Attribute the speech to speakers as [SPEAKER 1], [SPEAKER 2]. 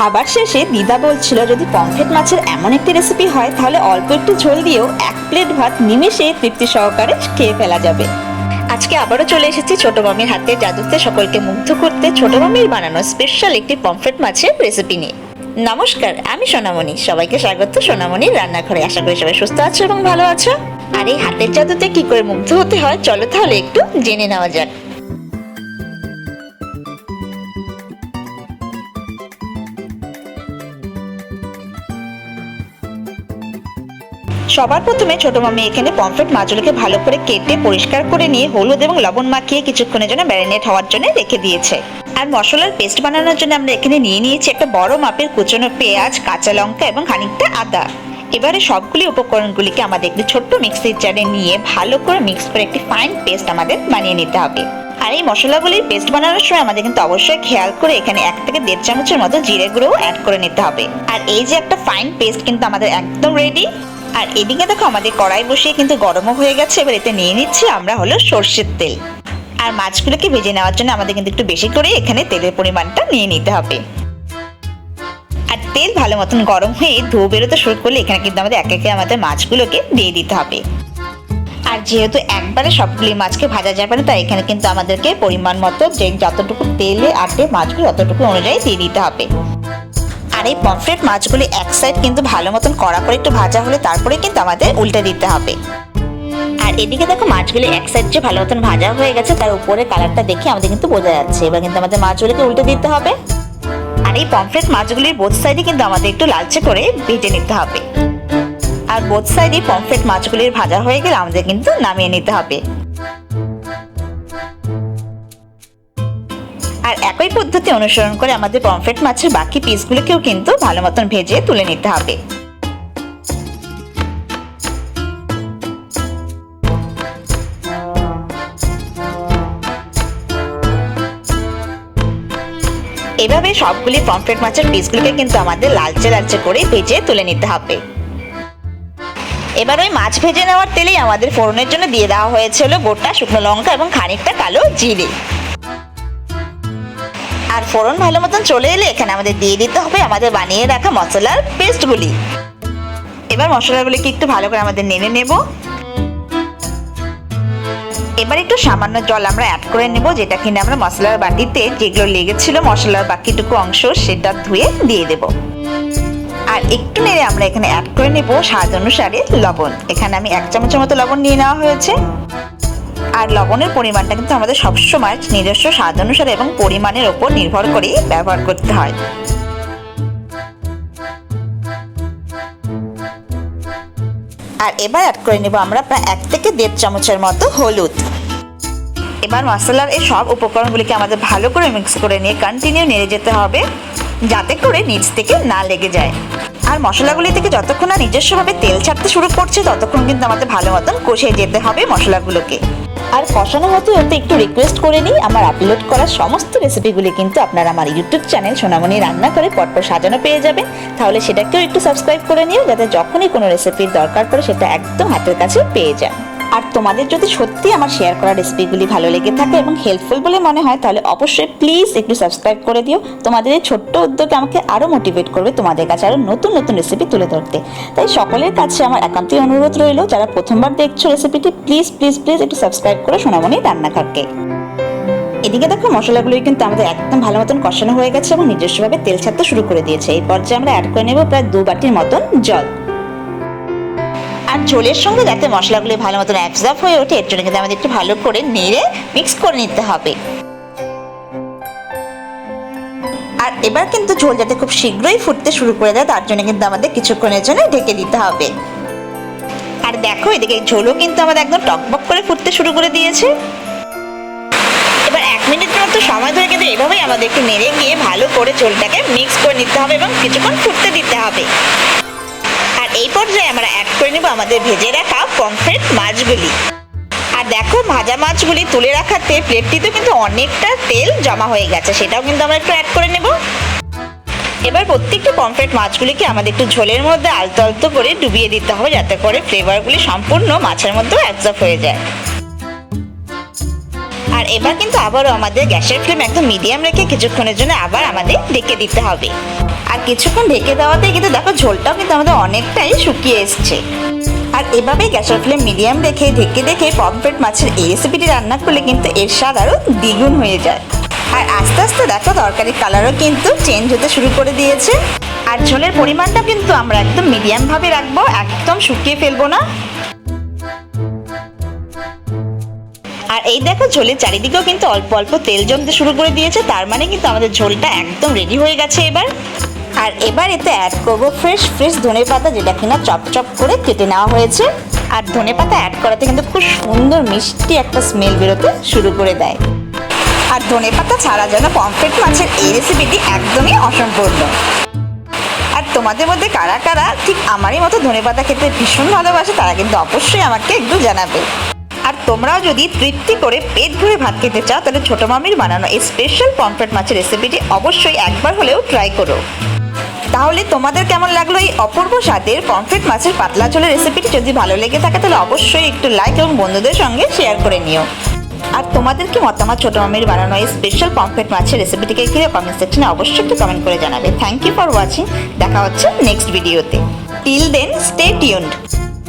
[SPEAKER 1] খাবার শেষে দিদা বলছিল যদি পমফ্রেট মাছের এমন একটি রেসিপি হয় তাহলে অল্প একটু ঝোল দিয়েও এক প্লেট ভাত নিমেষে তৃপ্তি সহকারে খেয়ে ফেলা যাবে। আজকে আবারও চলে এসেছি ছোট মামির হাতে জাদুতে সকলকে মুগ্ধ করতে ছোট মামির বানানো স্পেশাল একটি পমফ্রেট মাছের রেসিপি নিয়ে। নমস্কার, আমি সোনামণি, সবাইকে স্বাগত সোনামণির রান্নাঘরে। আশা করি সবাই সুস্থ আছো এবং ভালো আছো। আর এই হাতের জাদুতে কি করে মুগ্ধ হতে হয় চলো তাহলে একটু জেনে নেওয়া যাক। সবার প্রথমে ছোট মামি এখানে পমফ্রেট মাছগুলোকে ভালো করে কেটে পরিষ্কার করে নিয়ে হলুদ এবং লবণ মাখিয়ে কিছুক্ষণের জন্য ম্যারিনেট হওয়ার জন্য রেখে দিয়েছে। আর মশলার পেস্ট বানানোর জন্য আমরা এখানে নিয়ে নিয়েছি একটা বড় মাপের কুচনো পেঁয়াজ, কাঁচা লঙ্কা এবং খানিকটা আদা। এবারে সবগুলি উপকরণগুলিকে আমাদের একটি ছোট্ট মিক্সির জারে নিয়ে ভালো করে মিক্স করে একটি ফাইন পেস্ট আমাদের বানিয়ে নিতে হবে। আর এই মশলাগুলির পেস্ট বানানোর সময় আমাদের কিন্তু অবশ্যই খেয়াল করে এখানে 1 থেকে 1.5 চামচের মতো জিরে গুঁড়ো অ্যাড করে নিতে হবে। আর এই যে একটা ফাইন পেস্ট কিন্তু আমাদের একদম রেডি। আর এদিকে দেখো আমাদের কড়াই বসিয়ে কিন্তু গরমও হয়ে গেছে। এবার এতে নিয়ে নিচ্ছি আমরা হলো সর্ষের তেল। আর মাছগুলোকে ভেজে নেওয়ার জন্য আমাদের কিন্তু একটু বেশি করে এখানে তেলের পরিমাণটা নিয়ে নিতে হবে। আর তেল ভালো মতন গরম হয়ে ধোঁয়া বেরোতে শুরু করলে এখানে কিন্তু আমাদের একে একে আমাদের মাছগুলোকে দিয়ে দিতে হবে। আর যেহেতু একবারে সবগুলি মাছকে ভাজা যাবে না, তাই এখানে কিন্তু আমাদেরকে পরিমাণ মতো যে যতটুকু তেলে আটে মাছগুলো ততটুকু অনুযায়ী দিয়ে দিতে হবে। আর এই পমফ্রেট মাছগুলি এক সাইড কিন্তু ভালো মতন কড়া করে একটু ভাজা হলে তারপরে কিন্তু আমাদের উল্টে দিতে হবে। আর এদিকে দেখো মাছগুলি এক সাইড যে ভালো মতন ভাজা হয়ে গেছে তার উপরে কালারটা দেখে আমাদের কিন্তু বোঝা যাচ্ছে। এবার কিন্তু আমাদের মাছগুলিকে উল্টে দিতে হবে। আর এই পমফ্রেট মাছগুলির বোথ সাইডে কিন্তু আমাদের একটু লালচে করে ভেজে নিতে হবে। আর বোথ সাইডে পমফ্রেট মাছগুলির ভাজা হয়ে গেলে আমাদের কিন্তু নামিয়ে নিতে হবে। আর একই পদ্ধতি অনুসরণ করে আমাদের পমফ্রেট মাছের বাকি পিসগুলোকেও কিন্তু ভালো মতন ভেজে তুলে নিতে হবে। এভাবে সবগুলি পমফ্রেট মাছের পিসগুলোকে কিন্তু আমাদের লালচে লালচে করে ভেজে তুলে নিতে হবে। এবার ওই মাছ ভেজে নেওয়ার তেলেই আমাদের ফোড়নের জন্য দিয়ে দেওয়া হয়েছিল গোটা শুকনো লঙ্কা এবং খানিকটা কালো জিরে। আর ফোড়ন ভালো মতন চলে এলে এখানে আমাদের দিয়ে দিতে হবে আমাদের বানিয়ে রাখা মশলার পেস্টগুলি। এবার মশলাগুলিকে একটু ভালো করে আমাদের নেড়ে নেব। এবার একটু সামান্য জল আমরা অ্যাড করে নেব, যেটা কিনা আমরা মশলার বাটিতে যেগুলো লেগেছিল মশলার বাকিটুকু অংশ সেটা ধুয়ে দিয়ে দেব। আর একটু নেড়ে আমরা এখানে অ্যাড করে নেব স্বাদ অনুসারে লবণ। এখানে আমি 1 চামচের মতো লবণ নিয়ে নেওয়া হয়েছে। আর লবণের পরিমাণটা কিন্তু আমাদের সবসময় নিজস্ব স্বাদ অনুসারে এবং পরিমাণের ওপর নির্ভর করে ব্যবহার করতে হয়। আর এবার অ্যাড করে নেব আমরা প্রায় 1 থেকে 1.5 চামচের মতো হলুদ। এবার মশলার এই সব উপকরণগুলিকে আমাদের ভালো করে মিক্স করে নিয়ে কন্টিনিউ নেড়ে যেতে হবে যাতে করে নিচ থেকে না লেগে যায়। আর মশলাগুলি থেকে যতক্ষণ না নিজস্বভাবে তেল ছাড়তে শুরু করছে ততক্ষণ কিন্তু আমাদের ভালো মতন কষিয়ে যেতে হবে মশলাগুলোকে। আর কষানো হতে হতে একটু রিকোয়েস্ট করে নিই, আমার আপলোড করা সমস্ত রেসিপিগুলি কিন্তু আপনারা আমার ইউটিউব চ্যানেল সোনামণি রান্না করে পরপর সাজানো পেয়ে যাবেন। তাহলে সেটাকেও একটু সাবস্ক্রাইব করে নিও যাতে যখনই কোনো রেসিপির দরকার পড়ে সেটা একদম হাতের কাছে পেয়ে যান। আর তোমাদের যদি সত্যি আমার শেয়ার করা রেসিপিগুলি ভালো লেগে থাকে এবং হেল্পফুল বলে মনে হয় তাহলে অবশ্যই প্লিজ একটু সাবস্ক্রাইব করে দিও। তোমাদের এই ছোট্ট উদ্যোগে আমাকে আরও মোটিভেট করবে তোমাদের কাছে আরও নতুন নতুন রেসিপি তুলে ধরতে। তাই সকলের কাছে আমার একান্তই অনুরোধ রইল, যারা প্রথমবার দেখছো রেসিপিটি প্লিজ প্লিজ প্লিজ একটু সাবস্ক্রাইব করে সোনামণি রান্নাঘরকে। এদিকে দেখো মশলাগুলোই কিন্তু আমাদের একদম ভালো মতন কষানো হয়ে গেছে এবং নিজস্বভাবে তেল ছাড়তে শুরু করে দিয়েছে। এই পর্যায়ে আমরা অ্যাড করে নেব প্রায় 2 বাটির মতন জল। আর ঝোলের সঙ্গে যাতে মশলাগুলি ভালো মতন অ্যাবজর্ব হয়ে ওঠে এর জন্য কিন্তু আমাদের একটু ভালো করে নেড়ে মিক্স করে নিতে হবে। আর এবার কিন্তু ঝোল যাতে খুব শীঘ্রই ফুটতে শুরু করে দেয় তার জন্য কিন্তু আমাদের কিছুক্ষণের জন্য ঢেকে দিতে হবে। আর দেখো এদিকে ঝোলও কিন্তু আমাদের একদম টকবক করে ফুটতে শুরু করে দিয়েছে। এবার 1 মিনিটের মতো সময় ধরে কিন্তু এভাবেই আমাদের একটু নেড়ে গিয়ে ভালো করে ঝোলটাকে মিক্স করে নিতে হবে এবং কিছুক্ষণ ফুটতে দিতে হবে। আর এই পর্যায়ে আমরা অ্যাড করে নেব আমাদের ভেজে রাখা পমফ্রেট মাছগুলি। আর দেখো ভাজা মাছগুলি তুলে রাখাতে প্লেটটিতে কিন্তু অনেকটা তেল জমা হয়ে গেছে, সেটাও কিন্তু আমরা একটু অ্যাড করে নেব। এবার প্রত্যেকটা পমফ্রেট মাছগুলিকে আমাদের একটু ঝোলের মধ্যে আলতো আলতো করে ডুবিয়ে দিতে হবে যাতে করে ফ্লেভারগুলি সম্পূর্ণ মাছের মধ্যে অ্যাবজর্ব হয়ে যায়। আর এবার কিন্তু আবারও আমাদের গ্যাসের ফ্লেম একদম মিডিয়াম রেখে কিছুক্ষণের জন্য আবার আমাদের ঢেকে দিতে হবে। আর কিছুক্ষণ ঢেকে দেওয়াতে কিন্তু দেখো ঝোলটাও কিন্তু আমাদের অনেকটাই শুকিয়ে এসছে। আর এভাবে গ্যাসের ফ্লেম মিডিয়াম রেখে ঢেকে ঢেকে পমফ্রেট মাছের এই রেসিপিটি রান্না করলে কিন্তু এর স্বাদ আরও দ্বিগুণ হয়ে যায়। আর আস্তে আস্তে দেখো তরকারির কালারও কিন্তু চেঞ্জ হতে শুরু করে দিয়েছে। আর ঝোলের পরিমাণটা কিন্তু আমরা একদম মিডিয়ামভাবে রাখবো, একদম শুকিয়ে ফেলবো না। আর এই দেখো ঝোলের চারিদিকেও কিন্তু অল্প অল্প তেল জমতে শুরু করে দিয়েছে, তার মানে কিন্তু আমাদের ঝোলটা একদম রেডি হয়ে গেছে এবার। আর এবার এতে অ্যাড করবো ফ্রেশ ধনেপাতা, যেটা কিনা চপ চপ করে কেটে নেওয়া হয়েছে। আর ধনেপাতা অ্যাড করাতে কিন্তু খুব সুন্দর মিষ্টি একটা স্মেল বেরোতে শুরু করে দেয়। আর ধনেপাতা ছাড়া যেন পমফ্রেট মাছের এই রেসিপিটি একদমই অসম্পূর্ণ। আর তোমাদের মধ্যে কারা কারা ঠিক আমারই মতো ধনেপাতা খেতে ভীষণ ভালোবাসে তারা কিন্তু অবশ্যই আমাকে একটু জানাবে। আর তোমরাও যদি তৃপ্তি করে পেট ভরে ভাত খেতে চাও তাহলে ছোট মামির বানানো এই স্পেশাল পমফ্রেট মাছের রেসিপিটি অবশ্যই একবার হলেও ট্রাই করো। তাহলে তোমাদের কেমন লাগলো এই অপূর্ব স্বাদের পমফ্রেট মাছের পাতলা ঝোলের রেসিপিটি? যদি ভালো লেগে থাকে তাহলে অবশ্যই একটু লাইক এবং বন্ধুদের সঙ্গে শেয়ার করে নিও। আর তোমাদের কি মতামত ছোট মামির বানানো এই স্পেশাল পমফ্রেট মাছের রেসিপিটিকে ঘিরে কমেন্ট সেকশনে অবশ্যই একটু কমেন্ট করে জানাবে। Thank you for watching. দেখা হচ্ছে নেক্সট ভিডিওতে। Till then stay tuned.